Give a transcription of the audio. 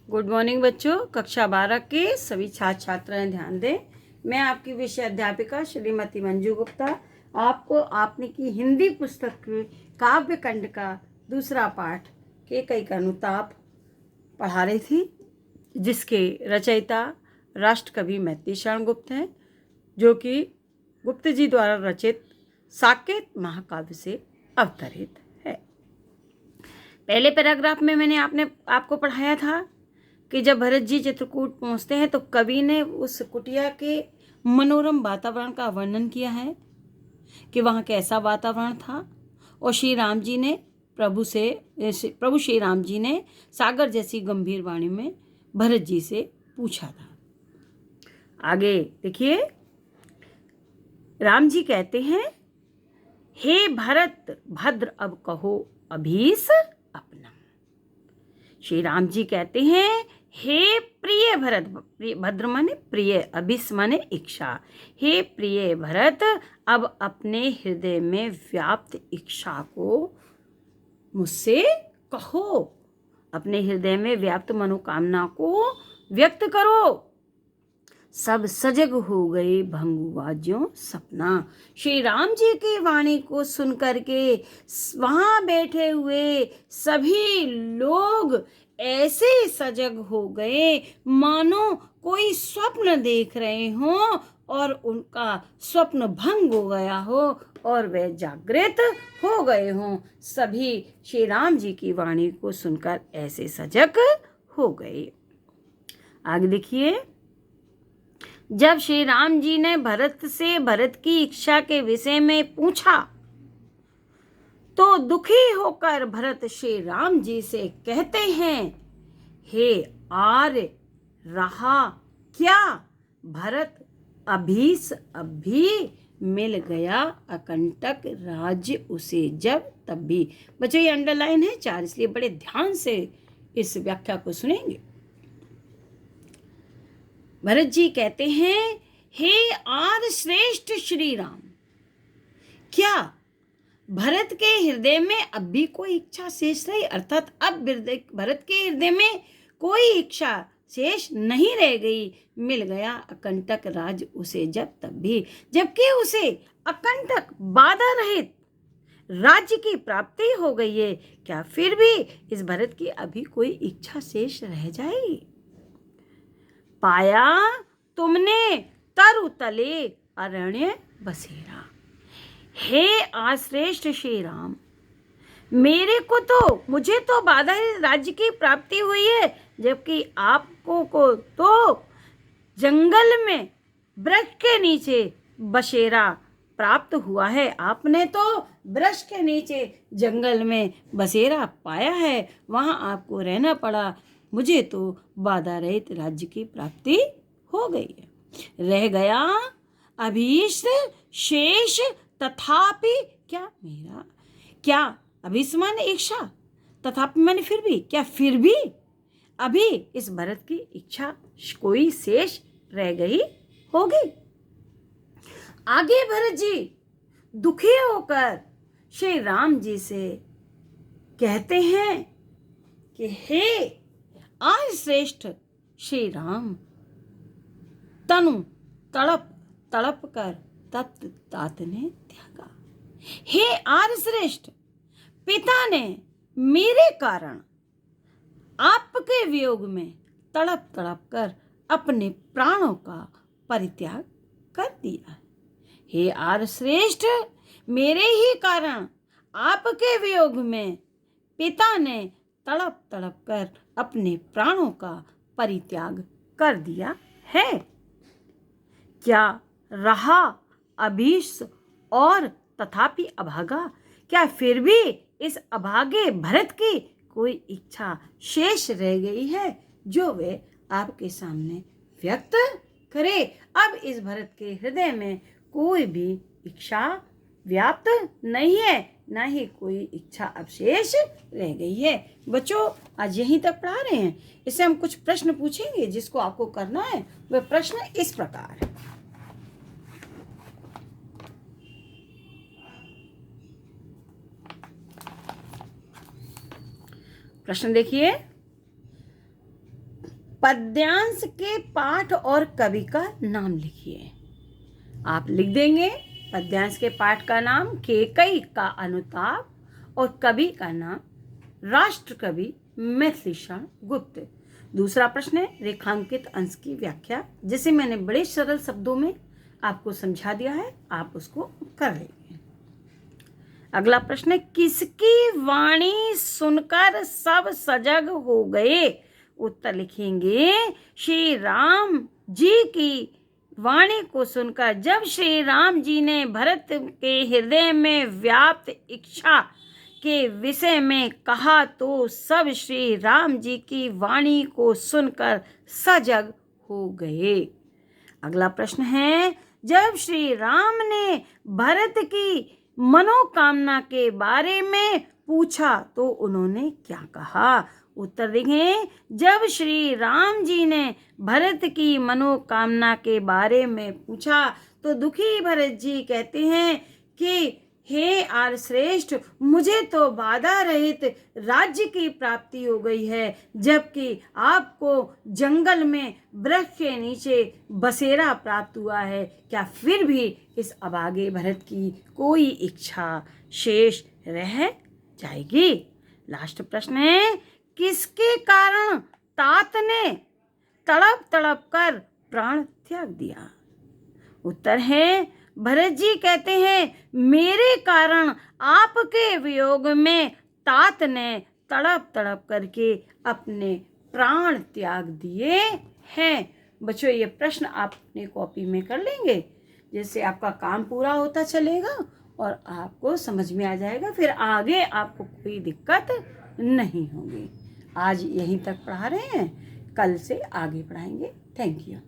Good morning बच्चों। कक्षा 12 के सभी छात्र छात्राएं ध्यान दें। मैं आपकी विषय अध्यापिका श्रीमती मंजू गुप्ता आपको आपने की हिंदी पुस्तक के काव्य खंड का दूसरा पाठ के कई का अनुताप पढ़ा रही थी, जिसके रचयिता राष्ट्रकवि मैथिली शरण गुप्त हैं, जो कि गुप्त जी द्वारा रचित साकेत महाकाव्य से अवतरित है। पहले पैराग्राफ में मैंने आपको पढ़ाया था कि जब भरत जी चित्रकूट पहुंचते हैं तो कवि ने उस कुटिया के मनोरम वातावरण का वर्णन किया है कि वहाँ कैसा वातावरण था, और प्रभु श्री राम जी ने सागर जैसी गंभीर वाणी में भरत जी से पूछा था। आगे देखिए, राम जी कहते हैं, हे भरत भद्र अब कहो अभीस अपना। श्री राम जी कहते हैं, हे प्रिय भरत, भद्र माने प्रिय, अभिस माने इच्छा। हे प्रिय भरत, अब अपने हृदय में व्याप्त इच्छा को मुझसे कहो, अपने हृदय में व्याप्त मनोकामना को व्यक्त करो। सब सजग हो गए भंगुआ ज्यों सपना। श्री राम जी की वाणी को सुन करके वहां बैठे हुए सभी लोग ऐसे सजग हो गए मानो कोई स्वप्न देख रहे हों और उनका स्वप्न भंग हो गया हो और वे जागृत हो गए हों। सभी श्री राम जी की वाणी को सुनकर ऐसे सजग हो गए। आगे देखिए, जब श्री राम जी ने भरत से भरत की इच्छा के विषय में पूछा तो दुखी होकर भरत श्री राम जी से कहते हैं, हे आर्य रहा क्या भरत, अभी मिल गया अकंटक राज्य उसे जब तब भी। बच्चों ये अंडरलाइन है 4, इसलिए बड़े ध्यान से इस व्याख्या को सुनेंगे। भरत जी कहते हैं, हे आर्य श्रेष्ठ श्री राम, क्या भरत के हृदय में अब भी कोई इच्छा शेष रही, अर्थात अब भरत के हृदय में कोई इच्छा शेष नहीं रह गई। मिल गया अकंटक राज उसे जब तब भी, जबकि उसे अकंटक बाधा रहित राज्य की प्राप्ति हो गई है, क्या फिर भी इस भरत की अभी कोई इच्छा शेष रह जाएगी? पाया तुमने तरु तले अरण्य बसेरा। हे आश्रेष्ठ श्री राम, मुझे तो बाधा राज्य की प्राप्ति हुई है, जबकि आपको को तो जंगल में वृक्ष के नीचे बसेरा प्राप्त हुआ है। आपने तो वृक्ष के नीचे जंगल में बसेरा पाया है, वहां आपको रहना पड़ा। मुझे तो बाधा रहित राज्य की प्राप्ति हो गई है। रह गया अभीष्ट शेष तथापि क्या मेरा, क्या अभीष्ट माने इच्छा, तथापि माने फिर भी, क्या फिर भी अभी इस भरत की इच्छा कोई शेष रह गई होगी? आगे भरत जी दुखी होकर श्री राम जी से कहते हैं कि हे आर्य श्रेष्ठ श्री राम, तनु तड़प तड़प कर तप्त तात ने त्यागा। हे आर्य श्रेष्ठ, पिता ने मेरे कारण आपके वियोग में तड़प तड़प कर अपने प्राणों का परित्याग कर दिया। हे आर्य श्रेष्ठ, मेरे ही कारण आपके वियोग में पिता ने तड़प तड़प कर अपने प्राणों का परित्याग कर दिया है। क्या रहा अभीष्ट और तथापि अभागा, क्या फिर भी इस अभागे भरत की कोई इच्छा शेष रह गई है जो वे आपके सामने व्यक्त करे? अब इस भरत के हृदय में कोई भी इच्छा व्याप्त नहीं है, ना ही कोई इच्छा अवशेष रह गई है। बच्चों आज यहीं तक पढ़ा रहे हैं, इससे हम कुछ प्रश्न पूछेंगे जिसको आपको करना है। वह प्रश्न इस प्रकार है। प्रश्न देखिए, पद्यांश के पाठ और कवि का नाम लिखिए। आप लिख देंगे पद्यांश के पाठ का नाम केकई का अनुताप और कवि का नाम राष्ट्र कवि मैथिलीशरण गुप्त। दूसरा प्रश्न है रेखांकित अंश की व्याख्या, जिसे मैंने बड़े सरल शब्दों में आपको समझा दिया है, आप उसको कर लेंगे। अगला प्रश्न है किसकी वाणी सुनकर सब सजग हो गए। उत्तर लिखेंगे श्री राम जी की वाणी को सुनकर जब श्री राम जी ने भरत के हृदय में व्याप्त इच्छा के विषय में कहा तो सब श्री राम जी की वाणी को सुनकर सजग हो गए। अगला प्रश्न है जब श्री राम ने भरत की मनोकामना के बारे में पूछा तो उन्होंने क्या कहा। उत्तर देखें जब श्री राम जी ने भरत की मनोकामना के बारे में पूछा तो दुखी भरत जी कहते हैं कि हे आर्य श्रेष्ठ, मुझे तो बाधा रहित राज्य की प्राप्ति हो गई है, जबकि आपको जंगल में वृक्ष के नीचे बसेरा प्राप्त हुआ है। क्या फिर भी इस अभागे भरत की कोई इच्छा शेष रह जाएगी। लास्ट प्रश्न है किसके कारण तात ने तड़प तड़प कर प्राण त्याग दिया। उत्तर है भरत जी कहते हैं मेरे कारण आपके वियोग में तात ने तड़प तड़प करके अपने प्राण त्याग दिए हैं। बच्चों ये प्रश्न आप अपनी कॉपी में कर लेंगे, जिससे आपका काम पूरा होता चलेगा और आपको समझ में आ जाएगा, फिर आगे आपको कोई दिक्कत नहीं होगी। आज यहीं तक पढ़ा रहे हैं, कल से आगे पढ़ाएंगे। Thank you.